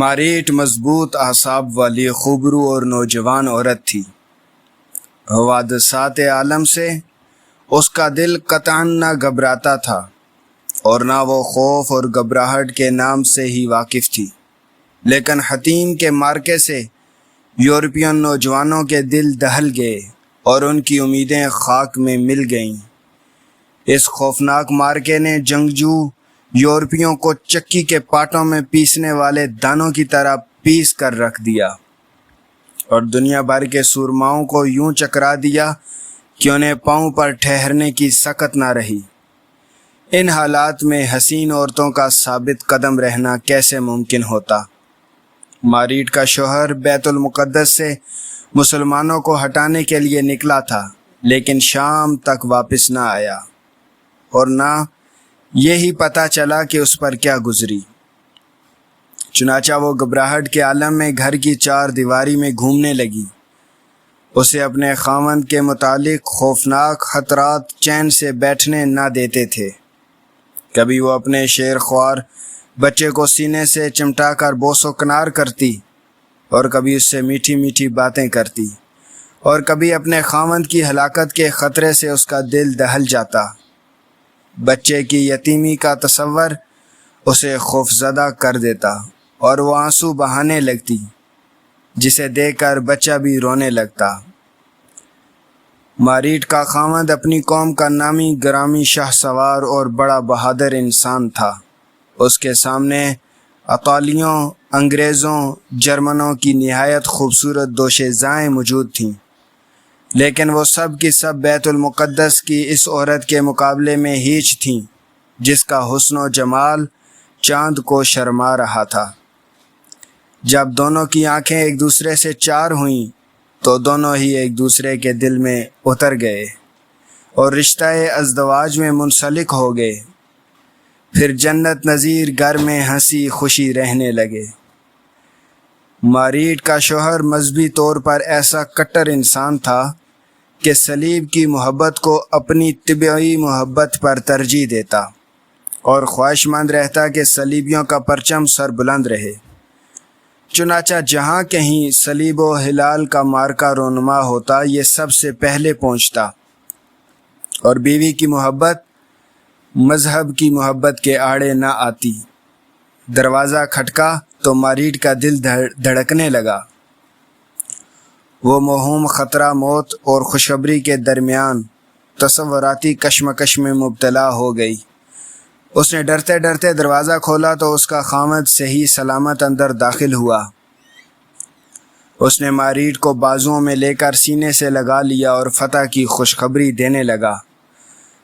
ماریٹ مضبوط اعصاب والی خوبرو اور نوجوان عورت تھی۔ حوادثات عالم سے اس کا دل قطعاً نہ گھبراتا تھا اور نہ وہ خوف اور گھبراہٹ کے نام سے ہی واقف تھی، لیکن حتیم کے مارکے سے یورپین نوجوانوں کے دل دہل گئے اور ان کی امیدیں خاک میں مل گئیں۔ اس خوفناک مارکے نے جنگجو یورپیوں کو چکی کے پاٹوں میں پیسنے والے دانوں کی طرح پیس کر رکھ دیا اور دنیا بھر کے سورماؤں کو یوں چکرا دیا کہ انہیں پاؤں پر ٹھہرنے کی سکت نہ رہی۔ ان حالات میں حسین عورتوں کا ثابت قدم رہنا کیسے ممکن ہوتا؟ ماریٹ کا شوہر بیت المقدس سے مسلمانوں کو ہٹانے کے لیے نکلا تھا، لیکن شام تک واپس نہ آیا اور نہ یہی پتہ چلا کہ اس پر کیا گزری۔ چنانچہ وہ گھبراہٹ کے عالم میں گھر کی چار دیواری میں گھومنے لگی۔ اسے اپنے خاوند کے متعلق خوفناک خطرات چین سے بیٹھنے نہ دیتے تھے۔ کبھی وہ اپنے شیر خوار بچے کو سینے سے چمٹا کر بوس و کنار کرتی اور کبھی اس سے میٹھی میٹھی باتیں کرتی، اور کبھی اپنے خاوند کی ہلاکت کے خطرے سے اس کا دل دہل جاتا۔ بچے کی یتیمی کا تصور اسے خوفزدہ کر دیتا اور وہ آنسو بہانے لگتی، جسے دیکھ کر بچہ بھی رونے لگتا۔ ماریٹ کا خاوند اپنی قوم کا نامی گرامی شاہ سوار اور بڑا بہادر انسان تھا۔ اس کے سامنے اطالیوں، انگریزوں، جرمنوں کی نہایت خوبصورت دوشیزائیں موجود تھیں، لیکن وہ سب کی سب بیت المقدس کی اس عورت کے مقابلے میں ہیچ تھیں، جس کا حسن و جمال چاند کو شرما رہا تھا۔ جب دونوں کی آنکھیں ایک دوسرے سے چار ہوئیں تو دونوں ہی ایک دوسرے کے دل میں اتر گئے اور رشتہ ازدواج میں منسلک ہو گئے۔ پھر جنت نظیر گھر میں ہنسی خوشی رہنے لگے۔ ماریٹ کا شوہر مذہبی طور پر ایسا کٹر انسان تھا کہ صلیب کی محبت کو اپنی طبعی محبت پر ترجیح دیتا اور خواہش مند رہتا کہ صلیبیوں کا پرچم سر بلند رہے۔ چنانچہ جہاں کہیں صلیب و ہلال کا مارکا رونما ہوتا، یہ سب سے پہلے پہنچتا، اور بیوی کی محبت مذہب کی محبت کے آڑے نہ آتی۔ دروازہ کھٹکا تو ماریٹ کا دل دھڑکنے لگا۔ وہ موہوم خطرہ موت اور خوشخبری کے درمیان تصوراتی کشمکش میں مبتلا ہو گئی۔ اس نے ڈرتے ڈرتے دروازہ کھولا تو اس کا خاوند صحیح سلامت اندر داخل ہوا۔ اس نے ماریٹ کو بازوؤں میں لے کر سینے سے لگا لیا اور فتح کی خوشخبری دینے لگا۔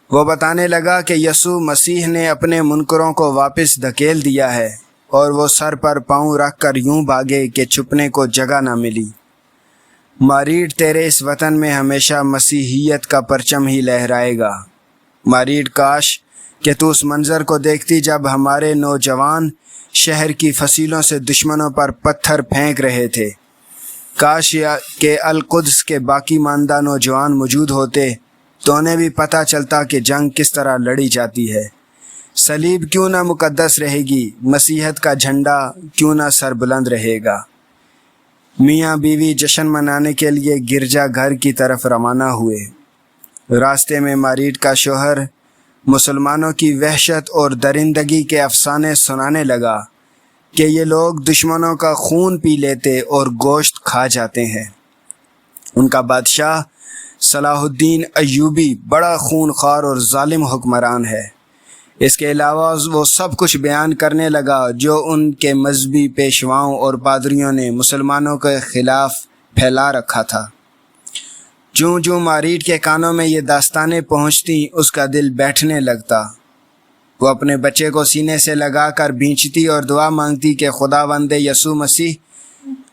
وہ بتانے لگا کہ یسوع مسیح نے اپنے منکروں کو واپس دھکیل دیا ہے اور وہ سر پر پاؤں رکھ کر یوں بھاگے کہ چھپنے کو جگہ نہ ملی۔ ماریٹ، تیرے اس وطن میں ہمیشہ مسیحیت کا پرچم ہی لہرائے گا۔ ماریٹ، کاش کہ تو اس منظر کو دیکھتی جب ہمارے نوجوان شہر کی فصیلوں سے دشمنوں پر پتھر پھینک رہے تھے۔ کاش کہ القدس کے باقی ماندہ نوجوان موجود ہوتے تو انہیں بھی پتہ چلتا کہ جنگ کس طرح لڑی جاتی ہے۔ صلیب کیوں نہ مقدس رہے گی، مسیحیت کا جھنڈا کیوں نہ سر بلند رہے گا۔ میاں بیوی جشن منانے کے لیے گرجا گھر کی طرف روانہ ہوئے۔ راستے میں ماریٹ کا شوہر مسلمانوں کی وحشت اور درندگی کے افسانے سنانے لگا کہ یہ لوگ دشمنوں کا خون پی لیتے اور گوشت کھا جاتے ہیں۔ ان کا بادشاہ صلاح الدین ایوبی بڑا خونخوار اور ظالم حکمران ہے۔ اس کے علاوہ وہ سب کچھ بیان کرنے لگا جو ان کے مذہبی پیشواؤں اور پادریوں نے مسلمانوں کے خلاف پھیلا رکھا تھا۔ جوں جوں ماریٹ کے کانوں میں یہ داستانیں پہنچتی، اس کا دل بیٹھنے لگتا۔ وہ اپنے بچے کو سینے سے لگا کر بھینچتی اور دعا مانگتی کہ خداوند یسوع مسیح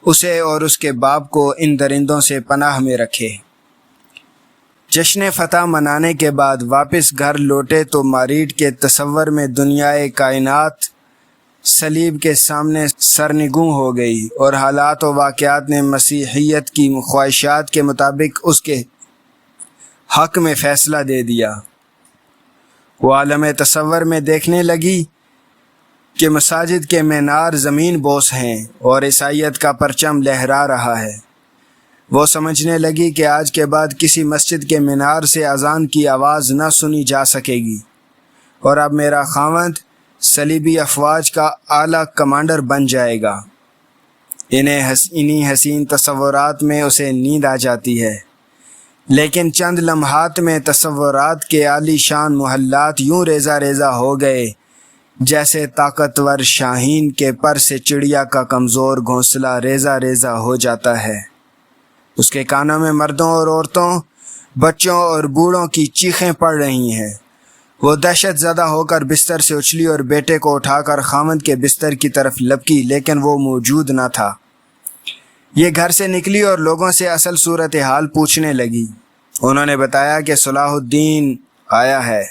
اسے اور اس کے باپ کو ان درندوں سے پناہ میں رکھے۔ جشن فتح منانے کے بعد واپس گھر لوٹے تو ماریٹ کے تصور میں دنیائے کائنات صلیب کے سامنے سرنگوں ہو گئی اور حالات و واقعات نے مسیحیت کی خواہشات کے مطابق اس کے حق میں فیصلہ دے دیا۔ وہ عالم تصور میں دیکھنے لگی کہ مساجد کے مینار زمین بوس ہیں اور عیسائیت کا پرچم لہرا رہا ہے۔ وہ سمجھنے لگی کہ آج کے بعد کسی مسجد کے مینار سے اذان کی آواز نہ سنی جا سکے گی، اور اب میرا خاوند صلیبی افواج کا اعلیٰ کمانڈر بن جائے گا۔ انہی حسین تصورات میں اسے نیند آ جاتی ہے، لیکن چند لمحات میں تصورات کے عالی شان محلات یوں ریزہ ریزہ ہو گئے جیسے طاقتور شاہین کے پر سے چڑیا کا کمزور گھونسلہ ریزہ ریزہ ہو جاتا ہے۔ اس کے کانوں میں مردوں اور عورتوں، بچوں اور بوڑھوں کی چیخیں پڑ رہی ہیں۔ وہ دہشت زدہ ہو کر بستر سے اچھلی اور بیٹے کو اٹھا کر خاوند کے بستر کی طرف لپکی، لیکن وہ موجود نہ تھا۔ یہ گھر سے نکلی اور لوگوں سے اصل صورتحال پوچھنے لگی۔ انہوں نے بتایا کہ صلاح الدین آیا ہے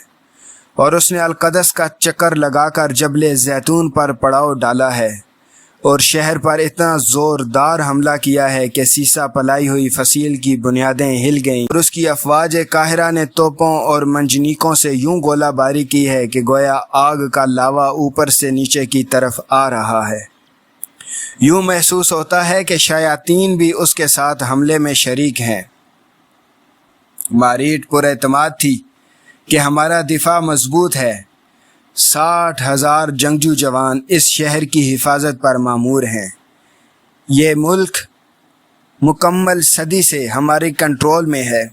اور اس نے القدس کا چکر لگا کر جبل زیتون پر پڑاؤ ڈالا ہے اور شہر پر اتنا زوردار حملہ کیا ہے کہ سیسا پلائی ہوئی فصیل کی بنیادیں ہل گئیں، اور اس کی افواج قاہرہ نے توپوں اور منجنیقوں سے یوں گولہ باری کی ہے کہ گویا آگ کا لاوا اوپر سے نیچے کی طرف آ رہا ہے۔ یوں محسوس ہوتا ہے کہ شیاطین بھی اس کے ساتھ حملے میں شریک ہیں۔ ماریٹ پر اعتماد تھی کہ ہمارا دفاع مضبوط ہے۔ 60,000 جنگجو جوان اس شہر کی حفاظت پر مامور ہیں۔ یہ ملک مکمل صدی سے ہماری کنٹرول میں ہے۔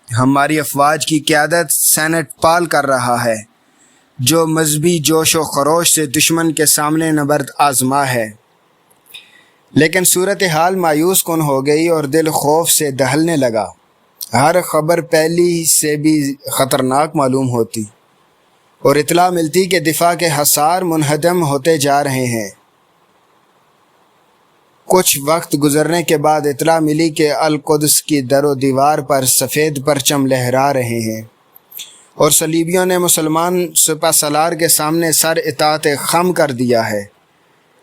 ہماری افواج کی قیادت سینٹ پال کر رہا ہے، جو مذہبی جوش و خروش سے دشمن کے سامنے نبرد آزما ہے۔ لیکن صورتحال مایوس کن ہو گئی اور دل خوف سے دہلنے لگا۔ ہر خبر پہلی سے بھی خطرناک معلوم ہوتی اور اطلاع ملتی کہ دفاع کے حصار منہدم ہوتے جا رہے ہیں۔ کچھ وقت گزرنے کے بعد اطلاع ملی کہ القدس کی در و دیوار پر سفید پرچم لہرا رہے ہیں اور صلیبیوں نے مسلمان سپہ سالار کے سامنے سر اطاعت خم کر دیا ہے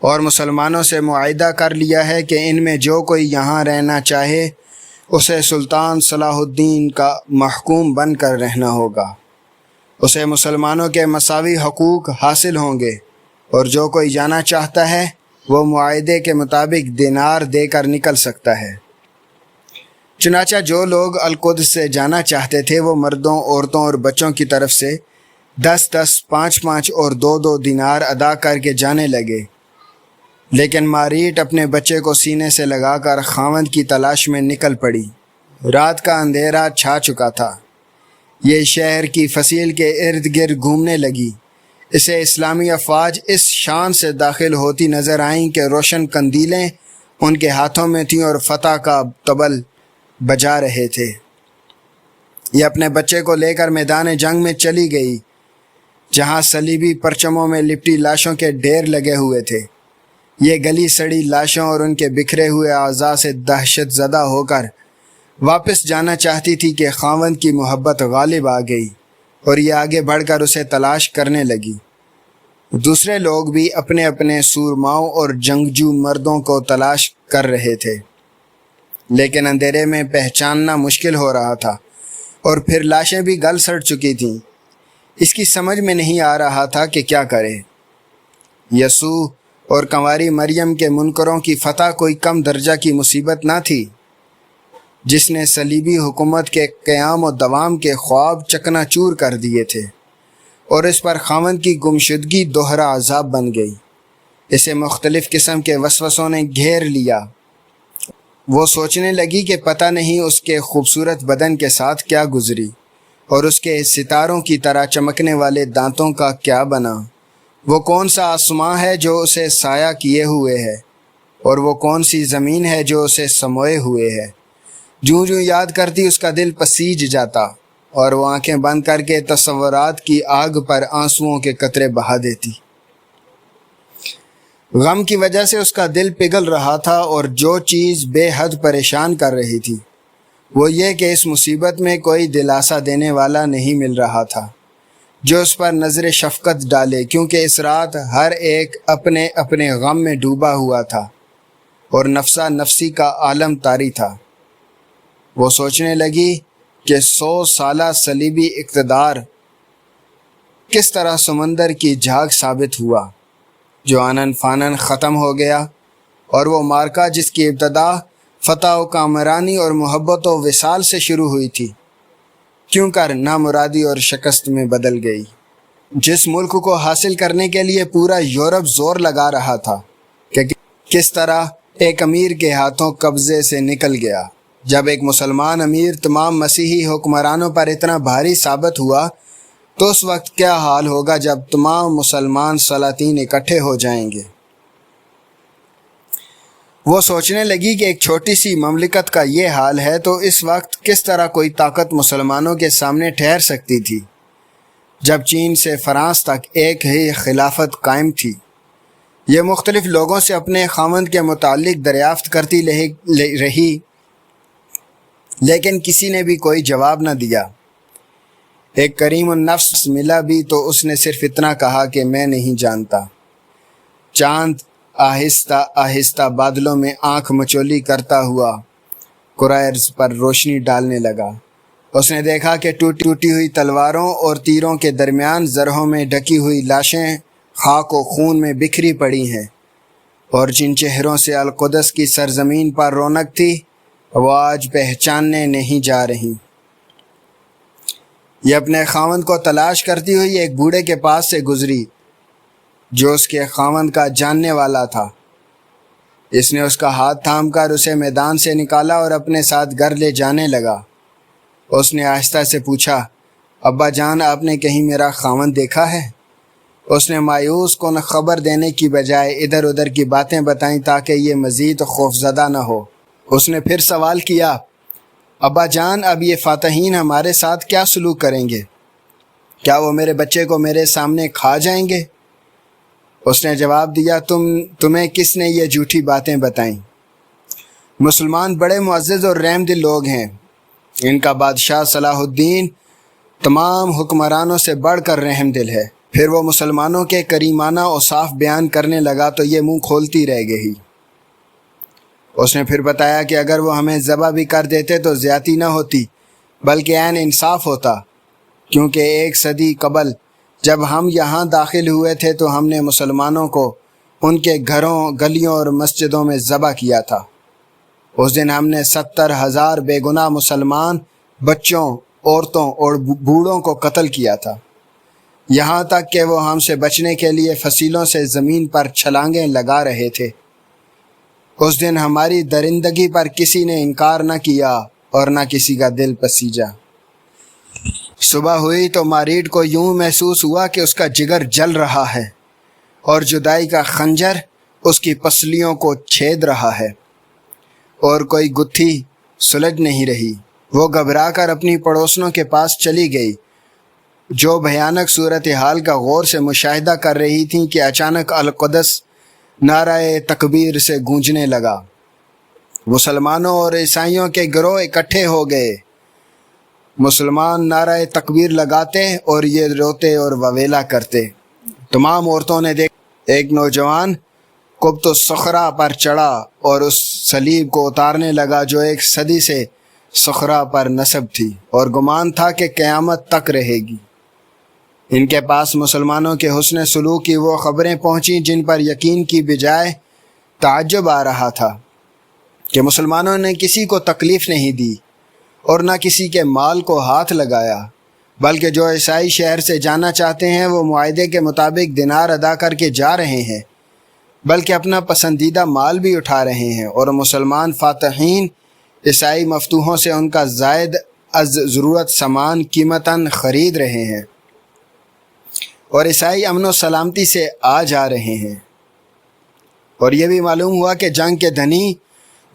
اور مسلمانوں سے معاہدہ کر لیا ہے کہ ان میں جو کوئی یہاں رہنا چاہے اسے سلطان صلاح الدین کا محکوم بن کر رہنا ہوگا۔ اسے مسلمانوں کے مساوی حقوق حاصل ہوں گے، اور جو کوئی جانا چاہتا ہے وہ معاہدے کے مطابق دینار دے کر نکل سکتا ہے۔ چنانچہ جو لوگ القدس سے جانا چاہتے تھے وہ مردوں، عورتوں اور بچوں کی طرف سے 10 5 اور 2 دینار ادا کر کے جانے لگے۔ لیکن ماریٹ اپنے بچے کو سینے سے لگا کر خاوند کی تلاش میں نکل پڑی۔ رات کا اندھیرا چھا چکا تھا۔ یہ شہر کی فصیل کے ارد گرد گھومنے لگی۔ اسے اسلامی افواج اس شان سے داخل ہوتی نظر آئیں کہ روشن قندیلیں ان کے ہاتھوں میں تھیں اور فتح کا طبل بجا رہے تھے۔ یہ اپنے بچے کو لے کر میدان جنگ میں چلی گئی، جہاں صلیبی پرچموں میں لپٹی لاشوں کے ڈھیر لگے ہوئے تھے۔ یہ گلی سڑی لاشوں اور ان کے بکھرے ہوئے اعضاء سے دہشت زدہ ہو کر واپس جانا چاہتی تھی کہ خاوند کی محبت غالب آ گئی اور یہ آگے بڑھ کر اسے تلاش کرنے لگی۔ دوسرے لوگ بھی اپنے اپنے سورماؤں اور جنگجو مردوں کو تلاش کر رہے تھے، لیکن اندھیرے میں پہچاننا مشکل ہو رہا تھا، اور پھر لاشیں بھی گل سڑ چکی تھیں۔ اس کی سمجھ میں نہیں آ رہا تھا کہ کیا کرے۔ یسوع اور کنواری مریم کے منکروں کی فتح کوئی کم درجہ کی مصیبت نہ تھی، جس نے صلیبی حکومت کے قیام و دوام کے خواب چکنا چور کر دیے تھے، اور اس پر خاوند کی گمشدگی دوہرا عذاب بن گئی۔ اسے مختلف قسم کے وسوسوں نے گھیر لیا۔ وہ سوچنے لگی کہ پتہ نہیں اس کے خوبصورت بدن کے ساتھ کیا گزری، اور اس کے ستاروں کی طرح چمکنے والے دانتوں کا کیا بنا۔ وہ کون سا آسماں ہے جو اسے سایہ کیے ہوئے ہے، اور وہ کون سی زمین ہے جو اسے سموئے ہوئے ہے۔ جوں جوں یاد کرتی اس کا دل پسیج جاتا، اور وہ آنکھیں بند کر کے تصورات کی آگ پر آنسوؤں کے قطرے بہا دیتی۔ غم کی وجہ سے اس کا دل پگھل رہا تھا، اور جو چیز بے حد پریشان کر رہی تھی وہ یہ کہ اس مصیبت میں کوئی دلاسا دینے والا نہیں مل رہا تھا جو اس پر نظر شفقت ڈالے، کیونکہ اس رات ہر ایک اپنے اپنے غم میں ڈوبا ہوا تھا اور نفسا نفسی کا عالم طاری تھا۔ وہ سوچنے لگی کہ 100 سالہ صلیبی اقتدار کس طرح سمندر کی جھاگ ثابت ہوا، جو آنن فانن ختم ہو گیا، اور وہ مارکا جس کی ابتدا فتح و کامرانی اور محبت و وصال سے شروع ہوئی تھی، کیوں کر نامرادی اور شکست میں بدل گئی۔ جس ملک کو حاصل کرنے کے لیے پورا یورپ زور لگا رہا تھا کہ کس طرح ایک امیر کے ہاتھوں قبضے سے نکل گیا، جب ایک مسلمان امیر تمام مسیحی حکمرانوں پر اتنا بھاری ثابت ہوا تو اس وقت کیا حال ہوگا جب تمام مسلمان سلاطین اکٹھے ہو جائیں گے۔ وہ سوچنے لگی کہ ایک چھوٹی سی مملکت کا یہ حال ہے تو اس وقت کس طرح کوئی طاقت مسلمانوں کے سامنے ٹھہر سکتی تھی، جب چین سے فرانس تک ایک ہی خلافت قائم تھی۔ یہ مختلف لوگوں سے اپنے خاوند کے متعلق دریافت کرتی رہی، لیکن کسی نے بھی کوئی جواب نہ دیا۔ ایک کریم النفس ملا بھی تو اس نے صرف اتنا کہا کہ میں نہیں جانتا۔ چاند آہستہ آہستہ بادلوں میں آنکھ مچولی کرتا ہوا قریظ پر روشنی ڈالنے لگا۔ اس نے دیکھا کہ ٹوٹی ہوئی تلواروں اور تیروں کے درمیان زرہوں میں ڈھکی ہوئی لاشیں خاک و خون میں بکھری پڑی ہیں، اور جن چہروں سے القدس کی سرزمین پر رونق تھی وہ آج پہچاننے نہیں جا رہی۔ یہ اپنے خاوند کو تلاش کرتی ہوئی ایک بوڑھے کے پاس سے گزری جو اس کے خاوند کا جاننے والا تھا۔ اس نے اس کا ہاتھ تھام کر اسے میدان سے نکالا اور اپنے ساتھ گھر لے جانے لگا۔ اس نے آہستہ سے پوچھا، ابا جان، آپ نے کہیں میرا خاوند دیکھا ہے؟ اس نے مایوس کن خبر دینے کی بجائے ادھر ادھر کی باتیں بتائیں تاکہ یہ مزید خوفزدہ نہ ہو۔ اس نے پھر سوال کیا، ابا جان، اب یہ فاتحین ہمارے ساتھ کیا سلوک کریں گے؟ کیا وہ میرے بچے کو میرے سامنے کھا جائیں گے؟ اس نے جواب دیا، تمہیں کس نے یہ جھوٹی باتیں بتائیں؟ مسلمان بڑے معزز اور رحم دل لوگ ہیں۔ ان کا بادشاہ صلاح الدین تمام حکمرانوں سے بڑھ کر رحم دل ہے۔ پھر وہ مسلمانوں کے کریمانہ اوصاف بیان کرنے لگا تو یہ منہ کھولتی رہ گئی۔ اس نے پھر بتایا کہ اگر وہ ہمیں ذبح بھی کر دیتے تو زیادتی نہ ہوتی بلکہ عین انصاف ہوتا، کیونکہ 1 صدی قبل جب ہم یہاں داخل ہوئے تھے تو ہم نے مسلمانوں کو ان کے گھروں، گلیوں اور مسجدوں میں ذبح کیا تھا۔ اس دن ہم نے 70,000 بے گناہ مسلمان بچوں، عورتوں اور بوڑھوں کو قتل کیا تھا، یہاں تک کہ وہ ہم سے بچنے کے لیے فصیلوں سے زمین پر چھلانگیں لگا رہے تھے۔ اس دن ہماری درندگی پر کسی نے انکار نہ کیا اور نہ کسی کا دل پسیجا۔ صبح ہوئی تو ماریڈ کو یوں محسوس ہوا کہ اس کا جگر جل رہا ہے اور جدائی کا خنجر اس کی پسلیوں کو چھید رہا ہے، اور کوئی گتھی سلجھ نہیں رہی۔ وہ گھبرا کر اپنی پڑوسنوں کے پاس چلی گئی جو بھیانک صورتحال کا غور سے مشاہدہ کر رہی تھیں کہ اچانک القدس نعرہ تکبیر سے گونجنے لگا۔ مسلمانوں اور عیسائیوں کے گروہ اکٹھے ہو گئے۔ مسلمان نعرہ تکبیر لگاتے اور یہ روتے اور وویلا کرتے۔ تمام عورتوں نے دیکھا ایک نوجوان قبط الصخرہ پر چڑھا اور اس صلیب کو اتارنے لگا جو 1 صدی سے صخرہ پر نصب تھی اور گمان تھا کہ قیامت تک رہے گی۔ ان کے پاس مسلمانوں کے حسن سلوک کی وہ خبریں پہنچیں جن پر یقین کی بجائے تعجب آ رہا تھا کہ مسلمانوں نے کسی کو تکلیف نہیں دی اور نہ کسی کے مال کو ہاتھ لگایا، بلکہ جو عیسائی شہر سے جانا چاہتے ہیں وہ معاہدے کے مطابق دینار ادا کر کے جا رہے ہیں، بلکہ اپنا پسندیدہ مال بھی اٹھا رہے ہیں، اور مسلمان فاتحین عیسائی مفتوحوں سے ان کا زائد از ضرورت سامان قیمتاً خرید رہے ہیں، اور عیسائی امن و سلامتی سے آ جا رہے ہیں۔ اور یہ بھی معلوم ہوا کہ جنگ کے دھنی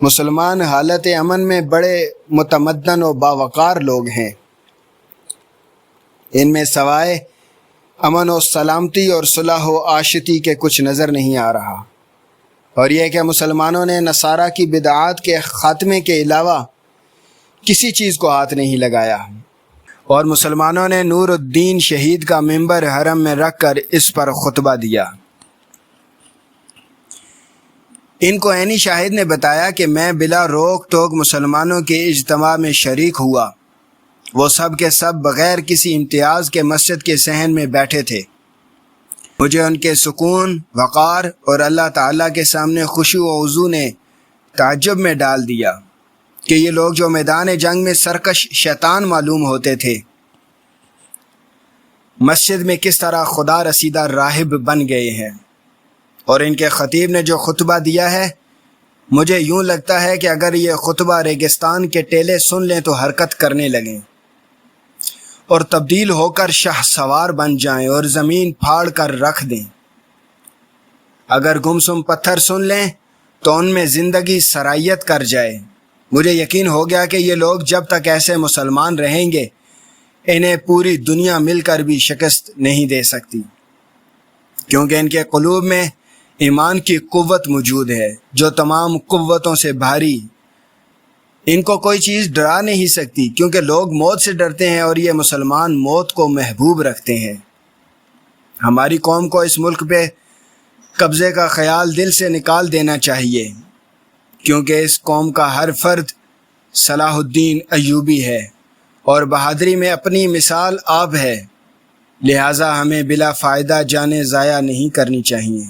مسلمان حالت امن میں بڑے متمدن و باوقار لوگ ہیں۔ ان میں سوائے امن و سلامتی اور صلح و آشتی کے کچھ نظر نہیں آ رہا، اور یہ کہ مسلمانوں نے نصارہ کی بدعات کے خاتمے کے علاوہ کسی چیز کو ہاتھ نہیں لگایا، اور مسلمانوں نے نور الدین شہید کا منبر حرم میں رکھ کر اس پر خطبہ دیا۔ ان کو عینی شاہد نے بتایا کہ میں بلا روک ٹوک مسلمانوں کے اجتماع میں شریک ہوا۔ وہ سب کے سب بغیر کسی امتیاز کے مسجد کے صحن میں بیٹھے تھے۔ مجھے ان کے سکون، وقار اور اللہ تعالیٰ کے سامنے خشوع و خضوع نے تعجب میں ڈال دیا کہ یہ لوگ جو میدان جنگ میں سرکش شیطان معلوم ہوتے تھے، مسجد میں کس طرح خدا رسیدہ راہب بن گئے ہیں۔ اور ان کے خطیب نے جو خطبہ دیا ہے، مجھے یوں لگتا ہے کہ اگر یہ خطبہ ریگستان کے ٹیلے سن لیں تو حرکت کرنے لگیں اور تبدیل ہو کر شاہ سوار بن جائیں اور زمین پھاڑ کر رکھ دیں۔ اگر گمسم پتھر سن لیں تو ان میں زندگی سرایت کر جائے۔ مجھے یقین ہو گیا کہ یہ لوگ جب تک ایسے مسلمان رہیں گے، انہیں پوری دنیا مل کر بھی شکست نہیں دے سکتی، کیونکہ ان کے قلوب میں ایمان کی قوت موجود ہے جو تمام قوتوں سے بھاری۔ ان کو کوئی چیز ڈرا نہیں سکتی، کیونکہ لوگ موت سے ڈرتے ہیں اور یہ مسلمان موت کو محبوب رکھتے ہیں۔ ہماری قوم کو اس ملک پہ قبضے کا خیال دل سے نکال دینا چاہیے، کیونکہ اس قوم کا ہر فرد صلاح الدین ایوبی ہے اور بہادری میں اپنی مثال آپ ہے، لہٰذا ہمیں بلا فائدہ جانیں ضائع نہیں کرنی چاہیے۔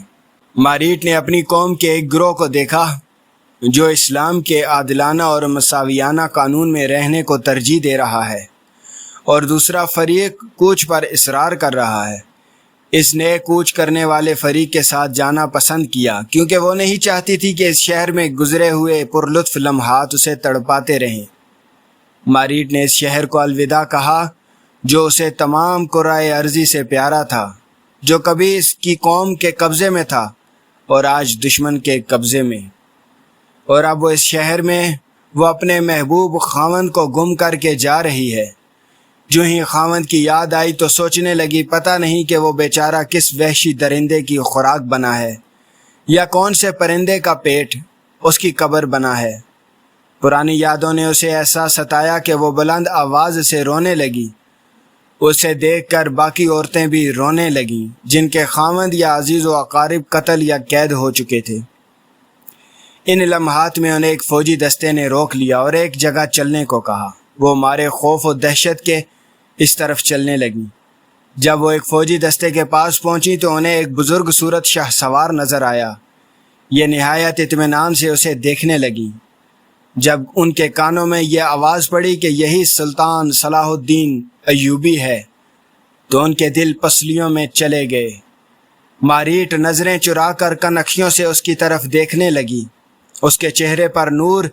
ماریٹ نے اپنی قوم کے ایک گروہ کو دیکھا جو اسلام کے عادلانہ اور مساویانہ قانون میں رہنے کو ترجیح دے رہا ہے، اور دوسرا فریق کوچ پر اصرار کر رہا ہے۔ اس نے کوچ کرنے والے فریق کے ساتھ جانا پسند کیا، کیونکہ وہ نہیں چاہتی تھی کہ اس شہر میں گزرے ہوئے پرلطف لمحات اسے تڑپاتے رہیں۔ ماریٹ نے اس شہر کو الوداع کہا جو اسے تمام کرۂ ارضی سے پیارا تھا، جو کبھی اس کی قوم کے قبضے میں تھا اور آج دشمن کے قبضے میں، اور اب وہ اس شہر میں وہ اپنے محبوب خاوند کو گم کر کے جا رہی ہے۔ جو ہی خاوند کی یاد آئی تو سوچنے لگی پتہ نہیں کہ وہ بیچارہ کس وحشی درندے کی خوراک بنا ہے یا کون سے پرندے کا پیٹ اس کی قبر بنا ہے۔ پرانی یادوں نے اسے ایسا ستایا کہ وہ بلند آواز سے رونے لگی۔ اسے دیکھ کر باقی عورتیں بھی رونے لگیں جن کے خاوند یا عزیز و اقارب قتل یا قید ہو چکے تھے۔ ان لمحات میں انہیں ایک فوجی دستے نے روک لیا اور ایک جگہ چلنے کو کہا۔ وہ مارے خوف و دہشت کے اس طرف چلنے لگیں۔ جب وہ ایک فوجی دستے کے پاس پہنچی تو انہیں ایک بزرگ صورت شاہ سوار نظر آیا۔ یہ نہایت اطمینان سے اسے دیکھنے لگی۔ جب ان کے کانوں میں یہ آواز پڑی کہ یہی سلطان صلاح الدین ایوبی ہے تو ان کے دل پسلیوں میں چلے گئے۔ ماریٹ نظریں چرا کر کنکھیوں سے اس کی طرف دیکھنے لگی۔ اس کے چہرے پر نور،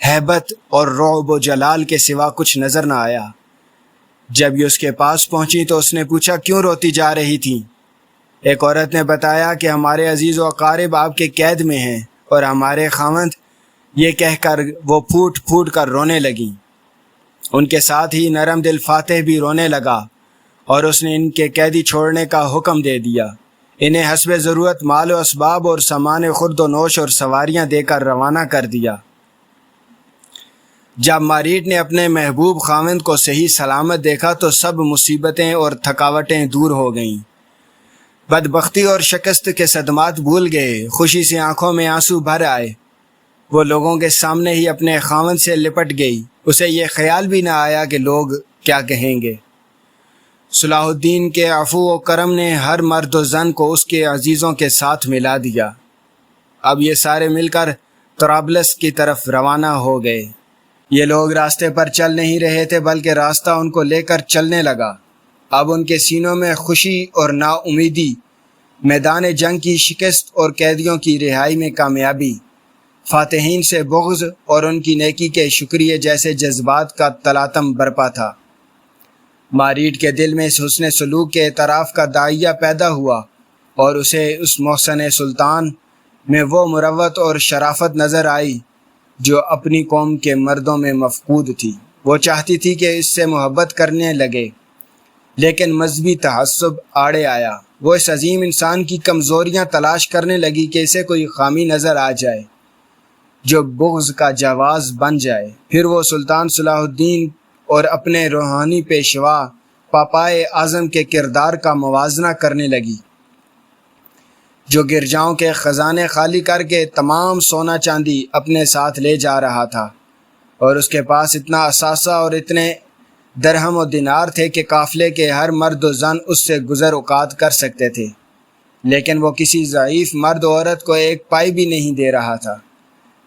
ہیبت اور رعب و جلال کے سوا کچھ نظر نہ آیا۔ جب یہ اس کے پاس پہنچی تو اس نے پوچھا کیوں روتی جا رہی تھی؟ ایک عورت نے بتایا کہ ہمارے عزیز و اقارب آپ کے قید میں ہیں اور ہمارے خاوند، یہ کہہ کر وہ پھوٹ پھوٹ کر رونے لگیں۔ ان کے ساتھ ہی نرم دل فاتح بھی رونے لگا اور اس نے ان کے قیدی چھوڑنے کا حکم دے دیا۔ انہیں حسب ضرورت مال و اسباب اور سامان خورد و نوش اور سواریاں دے کر روانہ کر دیا۔ جب ماریٹ نے اپنے محبوب خاوند کو صحیح سلامت دیکھا تو سب مصیبتیں اور تھکاوٹیں دور ہو گئیں۔ بدبختی اور شکست کے صدمات بھول گئے، خوشی سے آنکھوں میں آنسو بھر آئے۔ وہ لوگوں کے سامنے ہی اپنے خاوند سے لپٹ گئی۔ اسے یہ خیال بھی نہ آیا کہ لوگ کیا کہیں گے۔ صلاح الدین کے عفو و کرم نے ہر مرد و زن کو اس کے عزیزوں کے ساتھ ملا دیا۔ اب یہ سارے مل کر طرابلس کی طرف روانہ ہو گئے۔ یہ لوگ راستے پر چل نہیں رہے تھے بلکہ راستہ ان کو لے کر چلنے لگا۔ اب ان کے سینوں میں خوشی اور نا امیدی، میدان جنگ کی شکست اور قیدیوں کی رہائی میں کامیابی، فاتحین سے بغض اور ان کی نیکی کے شکریہ جیسے جذبات کا تلاطم برپا تھا۔ ماریٹ کے دل میں اس حسن سلوک کے اعتراف کا داعیہ پیدا ہوا اور اسے اس محسن سلطان میں وہ مروت اور شرافت نظر آئی جو اپنی قوم کے مردوں میں مفقود تھی۔ وہ چاہتی تھی کہ اس سے محبت کرنے لگے، لیکن مذہبی تعصب آڑے آیا۔ وہ اس عظیم انسان کی کمزوریاں تلاش کرنے لگی کہ اسے کوئی خامی نظر آ جائے جو بغض کا جواز بن جائے۔ پھر وہ سلطان صلاح الدین اور اپنے روحانی پیشوا پاپائے اعظم کے کردار کا موازنہ کرنے لگی، جو گرجاؤں کے خزانے خالی کر کے تمام سونا چاندی اپنے ساتھ لے جا رہا تھا، اور اس کے پاس اتنا اثاثہ اور اتنے درہم و دینار تھے کہ قافلے کے ہر مرد و زن اس سے گزر اوقات کر سکتے تھے۔ لیکن وہ کسی ضعیف مرد و عورت کو ایک پائی بھی نہیں دے رہا تھا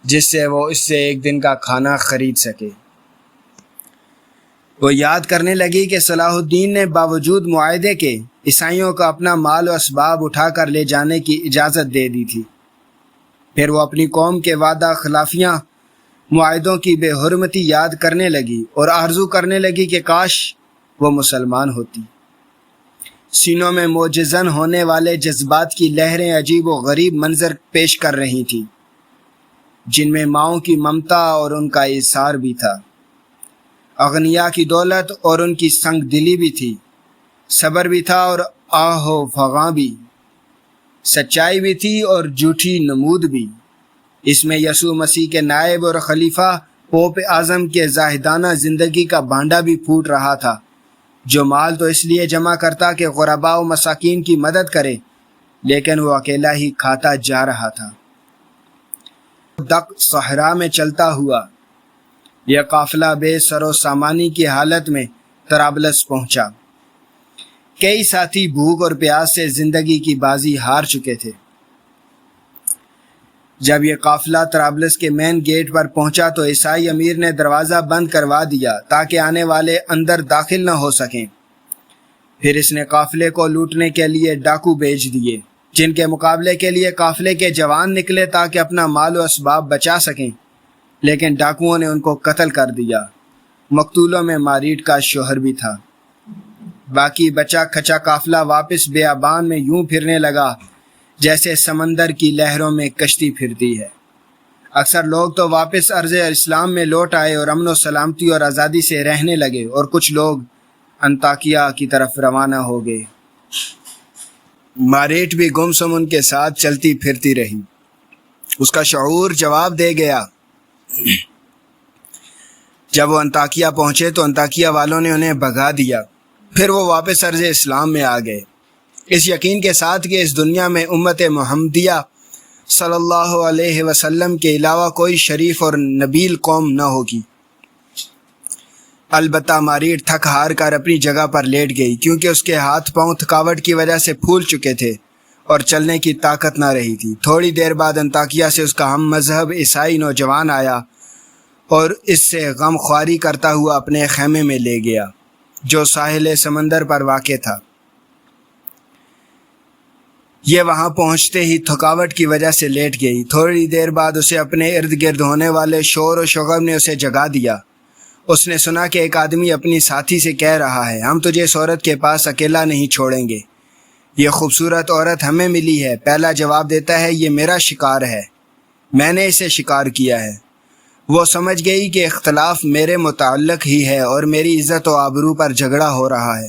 جس سے وہ اس سے ایک دن کا کھانا خرید سکے۔ وہ یاد کرنے لگی کہ صلاح الدین نے باوجود معاہدے کے عیسائیوں کو اپنا مال و اسباب اٹھا کر لے جانے کی اجازت دے دی تھی۔ پھر وہ اپنی قوم کے وعدہ خلافیاں معاہدوں کی بے حرمتی یاد کرنے لگی اور آرزو کرنے لگی کہ کاش وہ مسلمان ہوتی۔ سینوں میں معجزن ہونے والے جذبات کی لہریں عجیب و غریب منظر پیش کر رہی تھیں، جن میں ماؤں کی ممتا اور ان کا ایثار بھی تھا، اغنیا کی دولت اور ان کی سنگ دلی بھی تھی، صبر بھی تھا اور آہ و فغاں بھی، سچائی بھی تھی اور جھوٹی نمود بھی۔ اس میں یسوع مسیح کے نائب اور خلیفہ پوپ اعظم کے زاہدانہ زندگی کا بانڈا بھی پھوٹ رہا تھا، جو مال تو اس لیے جمع کرتا کہ غرباء و مساکین کی مدد کرے، لیکن وہ اکیلا ہی کھاتا جا رہا تھا۔ دق صحرا میں چلتا ہوا یہ قافلہ بے سر و سامانی کی حالت میں طرابلس پہنچا۔ کئی ساتھی بھوک اور پیاس سے زندگی کی بازی ہار چکے تھے۔ جب یہ قافلہ طرابلس کے مین گیٹ پر پہنچا تو عیسائی امیر نے دروازہ بند کروا دیا تاکہ آنے والے اندر داخل نہ ہو سکیں۔ پھر اس نے قافلے کو لوٹنے کے لیے ڈاکو بھیج دیے، جن کے مقابلے کے لیے قافلے کے جوان نکلے تاکہ اپنا مال و اسباب بچا سکیں، لیکن ڈاکوؤں نے ان کو قتل کر دیا۔ مقتولوں میں ماریٹ کا شوہر بھی تھا۔ باقی بچا کھچا قافلہ واپس بیابان میں یوں پھرنے لگا جیسے سمندر کی لہروں میں کشتی پھرتی ہے۔ اکثر لوگ تو واپس ارض اسلام میں لوٹ آئے اور امن و سلامتی اور آزادی سے رہنے لگے، اور کچھ لوگ انطاکیہ کی طرف روانہ ہو گئے۔ ماریٹ بھی گمسم ان کے ساتھ چلتی پھرتی رہی۔ اس کا شعور جواب دے گیا۔ جب وہ انطاکیہ پہنچے تو انطاکیہ والوں نے انہیں بھگا دیا۔ پھر وہ واپس ارض اسلام میں آ گئے، اس یقین کے ساتھ کہ اس دنیا میں امت محمدیہ صلی اللہ علیہ وسلم کے علاوہ کوئی شریف اور نبیل قوم نہ ہوگی۔ البتہ ماریٹ تھک ہار کر اپنی جگہ پر لیٹ گئی، کیونکہ اس کے ہاتھ پاؤں تھکاوٹ کی وجہ سے پھول چکے تھے اور چلنے کی طاقت نہ رہی تھی۔ تھوڑی دیر بعد انطاکیہ سے اس کا ہم مذہب عیسائی نوجوان آیا اور اس سے غم خواری کرتا ہوا اپنے خیمے میں لے گیا، جو ساحل سمندر پر واقع تھا۔ یہ وہاں پہنچتے ہی تھکاوٹ کی وجہ سے لیٹ گئی۔ تھوڑی دیر بعد اسے اپنے ارد گرد ہونے والے شور و شغب نے اسے جگا دیا۔ اس نے سنا کہ ایک آدمی اپنی ساتھی سے کہہ رہا ہے، ہم تجھے اس عورت کے پاس اکیلا نہیں چھوڑیں گے، یہ خوبصورت عورت ہمیں ملی ہے۔ پہلا جواب دیتا ہے، یہ میرا شکار ہے، میں نے اسے شکار کیا ہے۔ وہ سمجھ گئی کہ اختلاف میرے متعلق ہی ہے اور میری عزت و آبرو پر جھگڑا ہو رہا ہے۔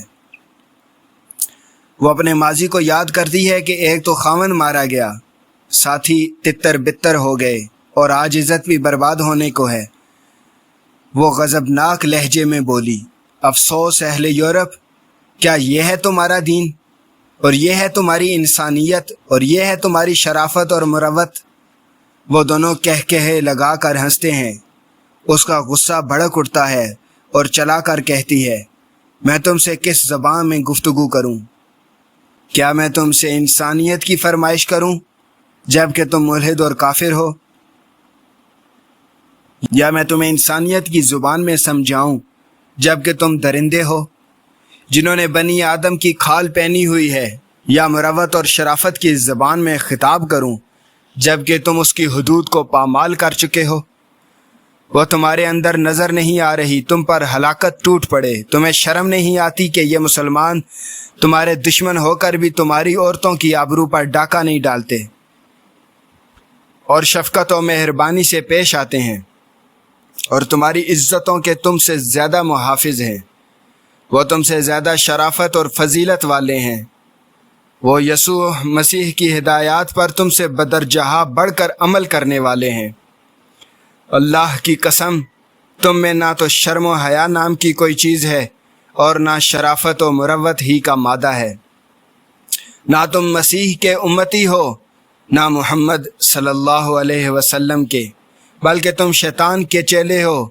وہ اپنے ماضی کو یاد کرتی ہے کہ ایک تو خاوند مارا گیا، ساتھی تتر بتر ہو گئے، اور آج عزت بھی برباد ہونے کو ہے۔ وہ غضبناک لہجے میں بولی، افسوس اہل یورپ، کیا یہ ہے تمہارا دین، اور یہ ہے تمہاری انسانیت، اور یہ ہے تمہاری شرافت اور مروت؟ وہ دونوں کہے لگا کر ہنستے ہیں۔ اس کا غصہ بھڑک اٹھتا ہے اور چلا کر کہتی ہے، میں تم سے کس زبان میں گفتگو کروں؟ کیا میں تم سے انسانیت کی فرمائش کروں جب کہ تم ملحد اور کافر ہو؟ یا میں تمہیں انسانیت کی زبان میں سمجھاؤں جب کہ تم درندے ہو، جنہوں نے بنی آدم کی کھال پہنی ہوئی ہے؟ یا مروت اور شرافت کی زبان میں خطاب کروں جب کہ تم اس کی حدود کو پامال کر چکے ہو؟ وہ تمہارے اندر نظر نہیں آ رہی، تم پر ہلاکت ٹوٹ پڑے۔ تمہیں شرم نہیں آتی کہ یہ مسلمان تمہارے دشمن ہو کر بھی تمہاری عورتوں کی آبرو پر ڈاکہ نہیں ڈالتے اور شفقت و مہربانی سے پیش آتے ہیں، اور تمہاری عزتوں کے تم سے زیادہ محافظ ہیں۔ وہ تم سے زیادہ شرافت اور فضیلت والے ہیں۔ وہ یسوع مسیح کی ہدایات پر تم سے بدرجہ بڑھ کر عمل کرنے والے ہیں۔ اللہ کی قسم، تم میں نہ تو شرم و حیا نام کی کوئی چیز ہے اور نہ شرافت و مروت ہی کا مادہ ہے۔ نہ تم مسیح کے امتی ہو، نہ محمد صلی اللہ علیہ وسلم کے، بلکہ تم شیطان کے چیلے ہو،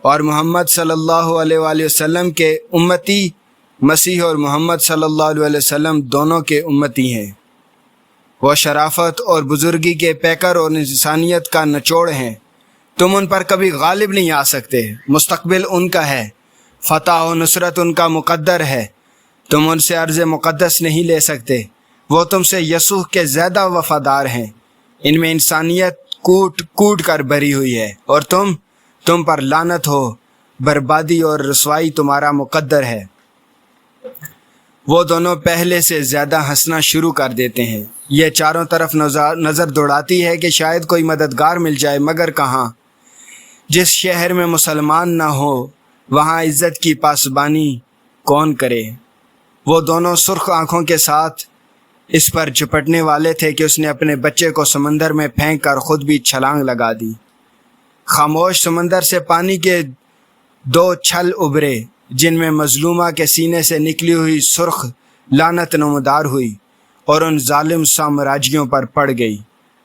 اور محمد صلی اللہ علیہ وآلہ وسلم کے امتی مسیح اور محمد صلی اللہ علیہ وسلم دونوں کے امتی ہیں۔ وہ شرافت اور بزرگی کے پیکر اور انسانیت کا نچوڑ ہیں۔ تم ان پر کبھی غالب نہیں آ سکتے، مستقبل ان کا ہے، فتح و نصرت ان کا مقدر ہے۔ تم ان سے عرض مقدس نہیں لے سکتے، وہ تم سے یسوع کے زیادہ وفادار ہیں۔ ان میں انسانیت کوٹ کوٹ کر بھری ہوئی ہے، اور تم پر لعنت ہو، بربادی اور رسوائی تمہارا مقدر ہے۔ وہ دونوں پہلے سے زیادہ ہنسنا شروع کر دیتے ہیں۔ یہ چاروں طرف نظر دوڑاتی ہے کہ شاید کوئی مددگار مل جائے، مگر کہاں؟ جس شہر میں مسلمان نہ ہو وہاں عزت کی پاسبانی کون کرے؟ وہ دونوں سرخ آنکھوں کے ساتھ اس پر جھپٹنے والے تھے کہ اس نے اپنے بچے کو سمندر میں پھینک کر خود بھی چھلانگ لگا دی۔ خاموش سمندر سے پانی کے دو چھل ابھرے، جن میں مظلومہ کے سینے سے نکلی ہوئی سرخ لعنت نمودار ہوئی اور ان ظالم سامراجیوں پر پڑ گئی۔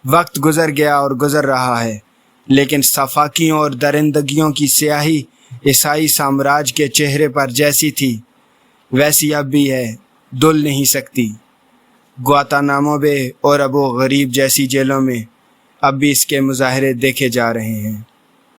وقت گزر گیا اور گزر رہا ہے، لیکن صفاقیوں اور درندگیوں کی سیاہی عیسائی سامراج کے چہرے پر جیسی تھی ویسی اب بھی ہے، دھل نہیں سکتی۔ گوانتانامو بے اور ابو غریب جیسی جیلوں میں اب بھی اس کے مظاہرے دیکھے جا رہے ہیں۔